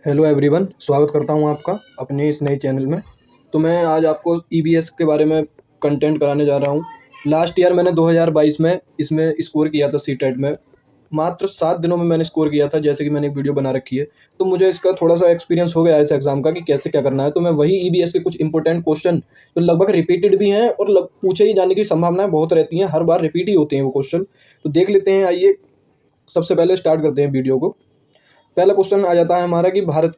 Hello everyone, स्वागत करता हूं आपका अपने इस नए चैनल में। तो मैं आज आपको ईबीएस के बारे में कंटेंट कराने जा रहा हूं। लास्ट ईयर मैंने 2022 में इसमें स्कोर किया था सीटेट में। मात्र 7 दिनों में मैंने स्कोर किया था, जैसे कि मैंने एक वीडियो बना रखी है। तो मुझे इसका थोड़ा-सा एक्सपीरियंस हो गया है इस एग्ज़ाम का कि कैसे क्या करना है। तो मैं वही ईबीएस के कुछ इंपॉर्टेंट क्वेश्चन जो लगभग रिपीटेड भी हैं और पूछे ही जाने की संभावनाएँ बहुत रहती हैं, हर बार रिपीट ही होते हैं वो क्वेश्चन। तो देख लेते हैं, आइए सबसे पहले स्टार्ट करते हैं वीडियो को। पहला क्वेश्चन आ जाता है हमारा कि भारत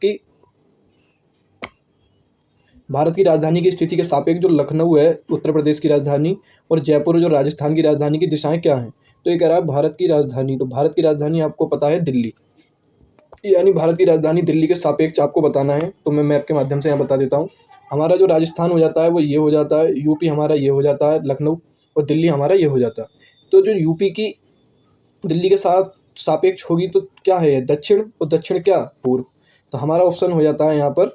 की राजधानी की स्थिति के सापेक्ष जो लखनऊ है उत्तर प्रदेश की राजधानी और जयपुर जो राजस्थान की राजधानी की दिशाएं क्या हैं। तो ये कह रहा है भारत की राजधानी, तो भारत की राजधानी आपको पता है दिल्ली, यानी भारत की राजधानी दिल्ली के सापेक्ष आपको बताना है। तो मैं मैप के माध्यम से यहाँ बता देता हूँ। हमारा जो राजस्थान हो जाता है वो ये हो जाता है, यूपी हमारा ये हो जाता है लखनऊ, और दिल्ली हमारा ये हो जाता है। तो जो यूपी की दिल्ली के साथ सापेक्ष होगी तो क्या है, दक्षिण, और दक्षिण क्या, पूर्व। तो हमारा ऑप्शन हो जाता है यहाँ पर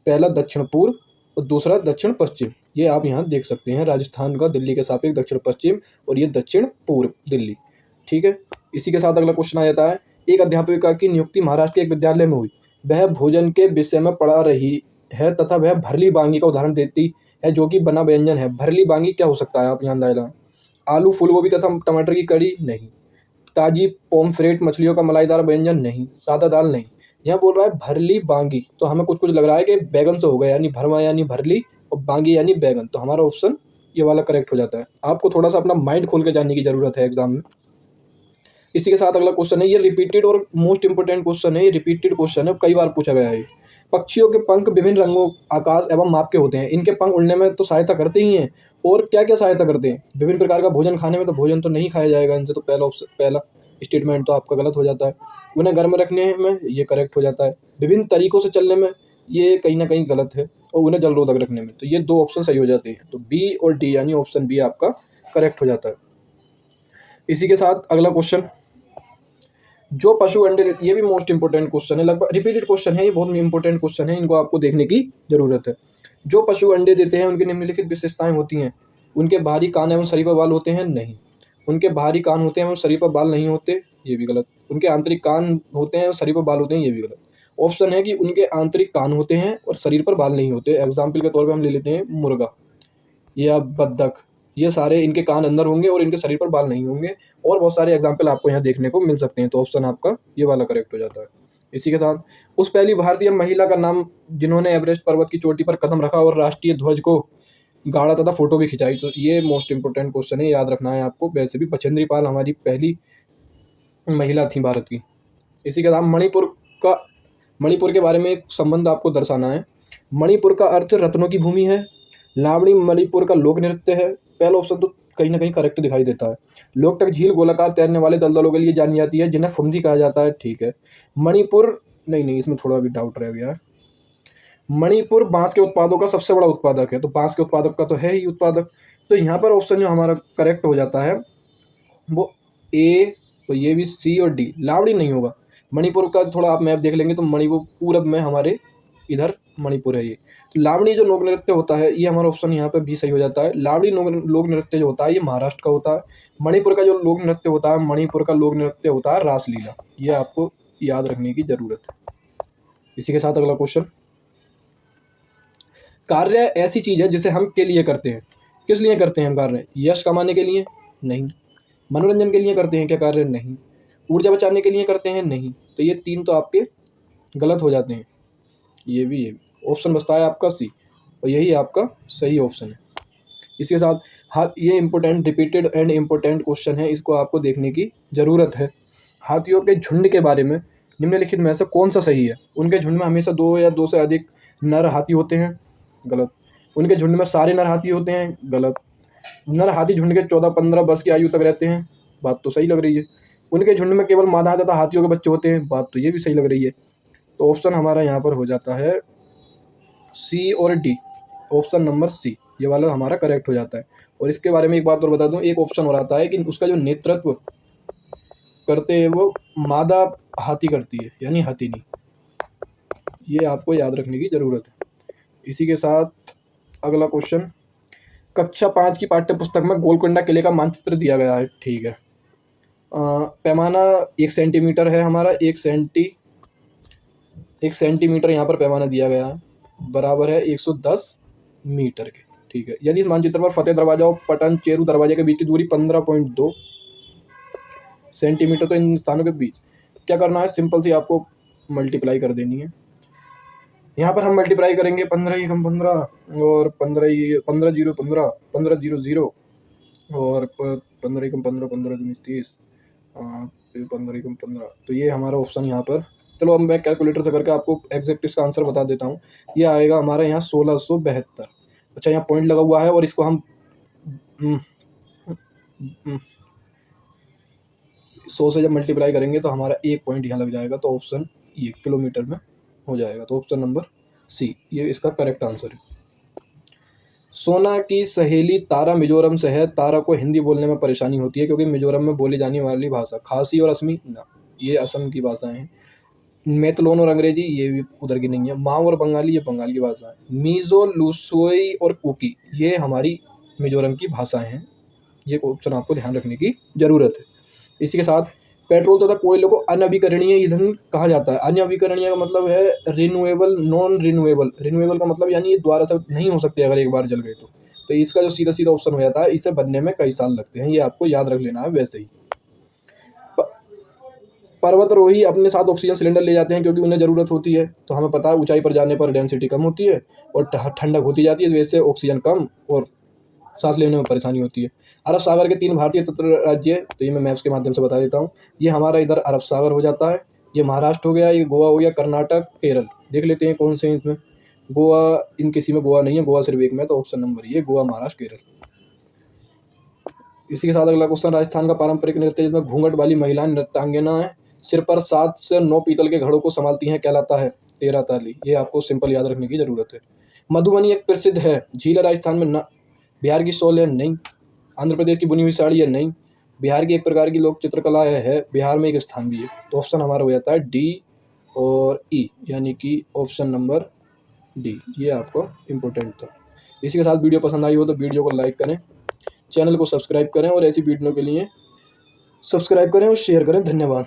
पहला दक्षिण पूर्व और दूसरा दक्षिण पश्चिम। ये आप यहाँ देख सकते हैं, राजस्थान का दिल्ली के सापेक्ष दक्षिण पश्चिम और ये दक्षिण पूर्व दिल्ली। ठीक है, इसी के साथ अगला क्वेश्चन आ जाता है, एक अध्यापिका की नियुक्ति महाराष्ट्र के एक विद्यालय में हुई। वह भोजन के विषय में पढ़ा रही है तथा वह भरली बांगी का उदाहरण देती है जो कि बना व्यंजन है। भरली बांगी क्या हो सकता है, आप यहाँ अंदाजा लगाएं। आलू फूलगोभी तथा टमाटर की कड़ी नहीं, ताजी पोमफ्रेट मछलियों का मलाईदार व्यंजन नहीं, सादा दाल नहीं। यह बोल रहा है भरली बांगी, तो हमें कुछ कुछ लग रहा है कि बैगन से होगा, यानी भरमा यानी भरली और बांगी यानी बैगन। तो हमारा ऑप्शन ये वाला करेक्ट हो जाता है। आपको थोड़ा सा अपना माइंड खोल के जानने की जरूरत है एग्जाम में। इसी के साथ अगला क्वेश्चन है, ये रिपीटेड और मोस्ट इंपोर्टेंट क्वेश्चन है। ये रिपीटेड क्वेश्चन है, कई बार पूछा गया है। पक्षियों के पंख विभिन्न रंगों, आकाश एवं माप के होते हैं। इनके पंख उड़ने में तो सहायता करते ही हैं, और क्या क्या सहायता करते हैं, विभिन्न प्रकार का भोजन खाने में। तो भोजन तो नहीं खाया जाएगा इनसे, तो पहला स्टेटमेंट तो आपका गलत हो जाता है। उन्हें गर्म रखने में, ये करेक्ट हो जाता है। विभिन्न तरीकों से चलने में, ये कहीं ना कहीं गलत है। और उन्हें जलरोधक रखने में, तो ये दो ऑप्शन सही हो जाते हैं। तो बी और डी यानी ऑप्शन बी आपका करेक्ट हो जाता है। इसी के साथ अगला क्वेश्चन, जो पशु अंडे देती है, ये भी मोस्ट इंपोर्टेंट क्वेश्चन है, लगभग रिपीटेड क्वेश्चन है, ये बहुत इंपॉर्टेंट क्वेश्चन है, इनको आपको देखने की जरूरत है। जो पशु अंडे देते हैं उनकी निम्नलिखित विशेषताएं होती हैं। उनके बाहरी कान एवं शरीर पर बाल होते हैं, नहीं। उनके बाहरी कान होते हैं और शरीर पर बाल नहीं होते, ये भी गलत। उनके आंतरिक कान होते हैं और शरीर पर बाल होते हैं, ये भी गलत। ऑप्शन है कि उनके आंतरिक कान होते हैं और शरीर पर बाल नहीं होते। एग्जाम्पल के तौर पर हम ले लेते हैं मुर्गा या बत्तख, ये सारे इनके कान अंदर होंगे और इनके शरीर पर बाल नहीं होंगे। और बहुत सारे एग्जाम्पल आपको यहाँ देखने को मिल सकते हैं। तो ऑप्शन आपका ये वाला करेक्ट हो जाता है। इसी के साथ, उस पहली भारतीय महिला का नाम जिन्होंने एवरेस्ट पर्वत की चोटी पर कदम रखा और राष्ट्रीय ध्वज को गाड़ा तथा फोटो भी खिंचाई। तो ये मोस्ट इंपोर्टेंट क्वेश्चन है, याद रखना है आपको। वैसे भी बछेंद्री पाल हमारी पहली महिला थी भारत की। इसी के साथ मणिपुर के बारे में एक संबंध आपको दर्शाना है। मणिपुर का अर्थ रत्नों की भूमि है। लावणी मणिपुर का लोक नृत्य है। पहला ऑप्शन तो कहीं ना कहीं करेक्ट दिखाई देता है। लोकटक झील गोलाकार तैरने वाले दलदलों के लिए जानी जाती है जिन्हें फुमदी कहा जाता है, ठीक है। मणिपुर नहीं, इसमें थोड़ा भी डाउट रह गया है। मणिपुर बांस के उत्पादों का सबसे बड़ा उत्पादक है, तो बांस के उत्पादक का तो है ही उत्पादक। तो यहाँ पर ऑप्शन जो हमारा करेक्ट हो जाता है वो ए, तो ये भी सी और डी, लावणी नहीं होगा। मणिपुर का थोड़ा आप मैप देख लेंगे तो मणिपुर पूरब में हमारे इधर मणिपुर है ये। तो लावणी जो लोक नृत्य होता है, ये हमारा ऑप्शन यहाँ पे भी सही हो जाता है। लावणी लोक नृत्य जो होता है ये महाराष्ट्र का होता है। मणिपुर का जो लोक नृत्य होता है, मणिपुर का लोक नृत्य होता है रासलीला। ये आपको याद रखने की जरूरत है। इसी के साथ अगला क्वेश्चन, कार्य ऐसी चीज है जिसे हम के लिए करते हैं। किस लिए करते हैं हम कार्य, यश कमाने के लिए, नहीं। मनोरंजन के लिए करते हैं क्या कार्य, नहीं। ऊर्जा बचाने के लिए करते हैं, नहीं। तो ये तीन तो आपके गलत हो जाते हैं। ये भी ऑप्शन बचता है आपका सी, और यही आपका सही ऑप्शन है। इसके साथ ये important repeated and important question है, इसको आपको देखने की ज़रूरत है। हाथियों के झुंड के बारे में निम्नलिखित में से कौन सा सही है। उनके झुंड में हमेशा 2 या 2 से अधिक नर हाथी होते हैं, गलत। उनके झुंड में सारे नर हाथी होते हैं, गलत। नर हाथी झुंड के 14-15 वर्ष की आयु तक रहते हैं, बात तो सही लग रही है। उनके झुंड में केवल मादा तथा हाथियों के बच्चे होते हैं, बात तो ये भी सही लग रही है। तो ऑप्शन हमारा यहाँ पर हो जाता है सी और डी, ऑप्शन नंबर सी, ये वाला हमारा करेक्ट हो जाता है। और इसके बारे में एक बात और बता दूं, एक ऑप्शन और आता है कि उसका जो नेतृत्व करते हैं वो मादा हाथी करती है, यानी हथिनी। ये आपको याद रखने की ज़रूरत है। इसी के साथ अगला क्वेश्चन, कक्षा 5 की पाठ्य पुस्तक में गोलकुंडा किले का मानचित्र दिया गया है, ठीक है। पैमाना 1 सेंटीमीटर है हमारा, 1 1 सेंटीमीटर यहाँ पर पैमाना दिया गया है, बराबर है 110 मीटर के। ठीक है, यदि इस मानचित्र पर फतेह दरवाजा और पटन चेरू दरवाजे के बीच की दूरी 15.2 सेंटीमीटर, तो इन स्थानों के बीच क्या करना है, सिंपल सी आपको मल्टीप्लाई कर देनी है। यहाँ पर हम मल्टीप्लाई करेंगे 15 एकम 15 और 15 जीरो 15 15 जीरो 0 और 15 एकम 15 15 दूनी 30 15 एकम 15। तो ये हमारा ऑप्शन यहाँ पर, चलो अब मैं कैलकुलेटर से करके आपको एग्जैक्ट इसका आंसर बता देता हूँ। ये आएगा हमारा यहाँ 1672। अच्छा, यहाँ पॉइंट लगा हुआ है और इसको हम 100 से जब मल्टीप्लाई करेंगे तो हमारा 1 पॉइंट यहाँ लग जाएगा, तो ऑप्शन ये किलोमीटर में हो जाएगा। तो ऑप्शन नंबर सी ये इसका करेक्ट आंसर है। सोना की सहेली तारा मिजोरम से है। तारा को हिंदी बोलने में परेशानी होती है क्योंकि मिजोरम में बोली जाने वाली भाषा खासी और असमी ना, ये असम की भाषाएं हैं। मैतलोन और अंग्रेजी ये भी उधर की नहीं है। माओ और बंगाली ये बंगाल की भाषा है। मीज़ो, लुसोई और कुकी ये हमारी मिजोरम की भाषाएं हैं। ये ऑप्शन आपको ध्यान रखने की ज़रूरत है। इसी के साथ पेट्रोल तथा कोयले को अनवीकरणीय ईंधन कहा जाता है। अनवीकरणीय का मतलब है रिन्यूएबल, नॉन रिन्यूएबल। रिन्यूएबल का मतलब यानी ये दोबारा से नहीं हो सकते अगर एक बार जल गए तो इसका जो सीधा सीधा ऑप्शन हो जाता है, इसे बनने में कई साल लगते हैं, ये आपको याद रख लेना है। वैसे ही पर्वतारोही अपने साथ ऑक्सीजन सिलेंडर ले जाते हैं क्योंकि उन्हें ज़रूरत होती है। तो हमें पता है ऊंचाई पर जाने पर डेंसिटी कम होती है और ठंडक होती जाती है, वैसे ऑक्सीजन कम और सांस लेने में परेशानी होती है। अरब सागर के 3 भारतीय तट राज्य, तो ये मैं मैप्स के माध्यम से बता देता हूँ। ये हमारा इधर अरब सागर हो जाता है, ये महाराष्ट्र हो गया, ये गोवा हो गया, कर्नाटक, केरल। देख लेते हैं कौन से हैं इसमें। गोवा, इन किसी में गोवा नहीं है, गोवा सिर्फ एक में, तो ऑप्शन नंबर ये गोवा, महाराष्ट्र, केरल। इसी के साथ अगला क्वेश्चन, राजस्थान का पारंपरिक नृत्य जिसमें घूंघट वाली महिलाएं नृत्यांगना है, सिर पर 7 से 9 पीतल के घड़ों को संभालती हैं, कहलाता है 13 ताली। ये आपको सिंपल याद रखने की जरूरत है। मधुबनी एक प्रसिद्ध है झील है राजस्थान में, बिहार की शॉल है नहीं, आंध्र प्रदेश की बुनी हुई साड़ी है नहीं, बिहार की एक प्रकार की लोक चित्रकला है, बिहार में एक स्थान भी है। तो ऑप्शन हमारा हो जाता है डी और ई, यानी कि ऑप्शन नंबर डी, ये आपको इम्पोर्टेंट था। इसी के साथ वीडियो पसंद आई हो तो वीडियो को लाइक करें, चैनल को सब्सक्राइब करें और ऐसी वीडियो के लिए सब्सक्राइब करें और शेयर करें। धन्यवाद।